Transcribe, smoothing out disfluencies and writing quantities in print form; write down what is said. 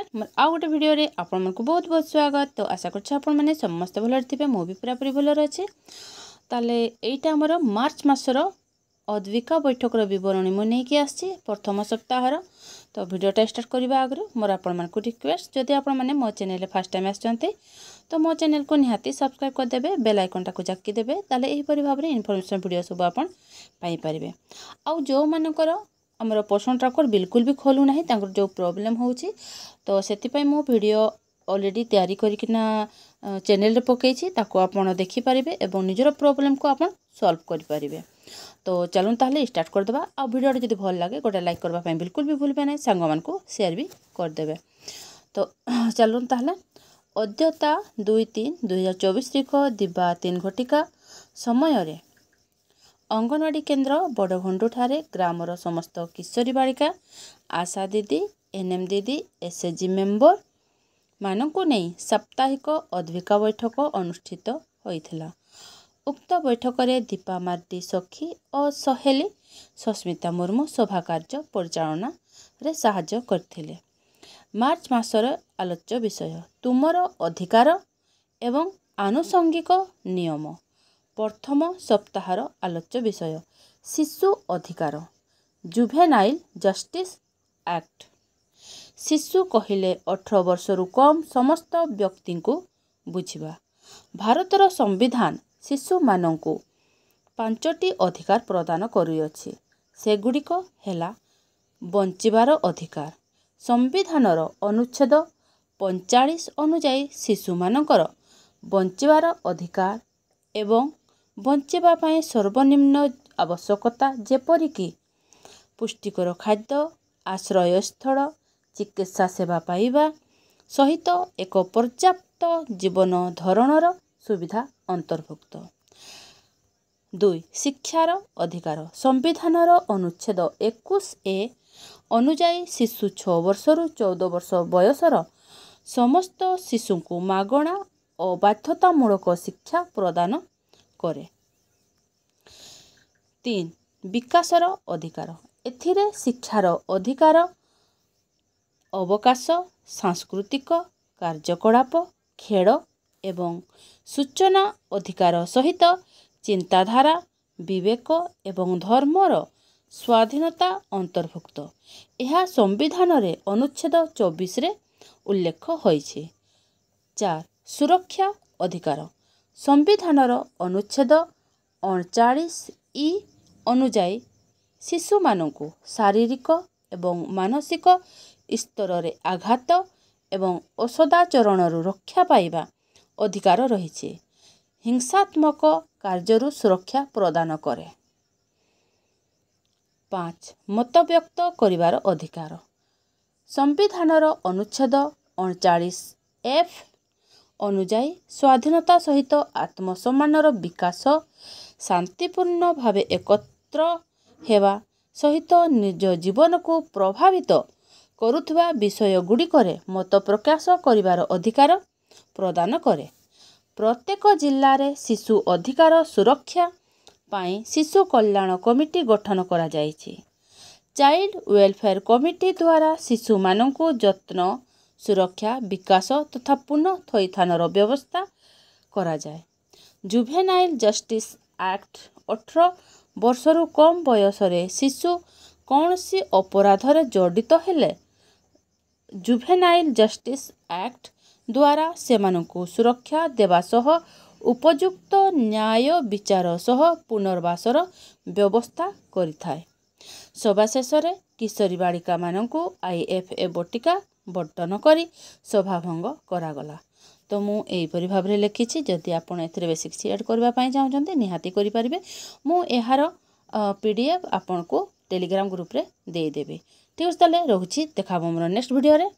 आउ गोटे भिडियो रे आपण मन को बहुत बहुत स्वागत। तो आशा करछ आपण माने समस्त भल थिबे, मो भी पूरा पूरी भल अछि। ताले एइटा हमर मार्च मासर अद्विका बैठकर विवरणी मु नै कि आछि प्रथम सप्ताहर। तो भिडियोटा स्टार्ट करबा आगरु मोर आपण मन को रिक्वेस्ट, जदि आपण माने मो चैनल फर्स्ट टाइम आछन्ते तो मो चैनल को निहाती सब्सक्राइब कर देबे, बेल आइकन टा को जाक्की देबे, ताले एही परि भाबरे इन्फॉर्मेशन वीडियो सब आपण पाई परिबे। आउ जो मानकर हमर पोषण ट्रैकर बिल्कुल भी खोलू नाही, तांकर जो प्रॉब्लम होउची तो सेति पई मो वीडियो ऑलरेडी तैयारी करिकिना चैनल रे पकेछि, ताको आपण देखि परिबे एवं निजर प्रॉब्लम को आपण सॉल्व करि परिबे। तो चलून ताहले स्टार्ट कर देबा। आ वीडियो जदि भल लागे गोटे लाइक करबा पई बिल्कुल भी भूलबे नै, संग मान को शेयर भी कर देबे। तो चलून ताहले अद्यता 2-3-2024 तारिख दिबा 3 घटिका समय रे अंगनवाड़ी केन्द्र बड़भंडू ठारे ग्रामर समस्त किशोरी बालिका, आशा दीदी, एनएम दीदी, एसएचजी मेंबर मानकु नहीं साप्ताहिक अद्विका बैठक अनुष्ठित होइथिला। उक्त बैठक रे दीपा मार्डी सखी और सहेली सस्मिता मुर्मू सभा कार्य परिचालना रे सहाय्य करथिले। मार्च मासर आलोच्य विषय तुमर अधिकार एवं आनुषंगिक नियम। प्रथम सप्ताहर आलोच्य विषय शिशु अधिकार जुभेनाइल जस्टिस एक्ट। शिशु कहिले 18 वर्ष रु कम समस्त व्यक्ति को बुझिबा। भारतर संविधान शिशु मानंकु 5टी अधिकार प्रदान करुअछि। सेगुड़िक हेला बंचिबार अधिकार। संविधानर अनुच्छेद 45 अनुଯାयी शिशु मानकर बंचिबार अधिकार एवं बंचिबा पाए सर्वनिम्न आवश्यकता जेपरिक पुष्टिकर खाद्य, आश्रय स्थल, चिकित्सा सेवा पाइबा सहित एक पर्याप्त जीवन धरणर सुविधा अंतर्भुक्त। 2 शिक्षार अधिकार। संविधानर अनुच्छेद 21A अनुଯାयी शिशु 6 वर्ष रु 14 वर्ष बयसर समस्त शिशु को मागणा और बाध्यतामूलक शिक्षा प्रदान करे। 3 विकासर अधिकार। एथिरे शिक्षार अधिकार, अवकाश, सांस्कृतिक कार्यकलाप, खेल एवं सूचना अधिकार सहित चिंताधारा, विवेक एवं धर्मर स्वाधीनता अंतर्भुक्त। यह संविधान रे अनुच्छेद 24 रे उल्लेख होइछि। 4 सुरक्षा अधिकार। संविधानर अनुच्छेद 39E अनुଯାयी शिशु मानंकु शारीरिक एवं मानसिक स्तर रे आघात एवं औषधाचरण रक्षा पाइबा अधिकार रहिछि। हिंसात्मक कार्यरु सुरक्षा प्रदान करे। 5 मत व्यक्त करिवार अधिकार। संविधानर अनुच्छेद 39F अनुଯାयी स्वाधीनता सहित आत्मसम्मानर विकास, शांतिपूर्ण भावे एकत्र हेवा सहित निज जीवन को प्रभावित करुथबा विषय गुड़िकरे मत प्रकाश करिवार अधिकार प्रदान करे। प्रत्येक जिल्ला रे शिशु अधिकार सुरक्षा पाई शिशु कल्याण कमिटी गठन करा जाइछि। चाइल्ड वेलफेयर कमिटी द्वारा शिशु मानंकु जत्न, सुरक्षा, विकास तथा पुनः थैथानर व्यवस्था करा जाए। जुभेनाइल जस्टिस एक्ट 18 वर्ष रु कम बयस रे शिशु कौनसी अपराध रे जड़ित हेले जुभेनाइल जस्टिस एक्ट द्वारा सेमानंकु सुरक्षा देवा सह उपयुक्त न्याय विचार सह पुनर्वासर व्यवस्था करिथाय। सभा शेष रे किशोरी बालिका मानंकु IFA बटिका बंटन करी सभा भंग करागला। तो मु एही परि भाबरे लिखिछि। जदि आपण एथिरे बेसिक शेयर करबा पई चाहउछन्ते निहाती करि परिबे। मु एहार PDF आपण को टेलीग्राम ग्रुप रे दे देबे। ठीक अछि, ताले रहुछि, देखाबो हमर नेक्स्ट वीडियो रे।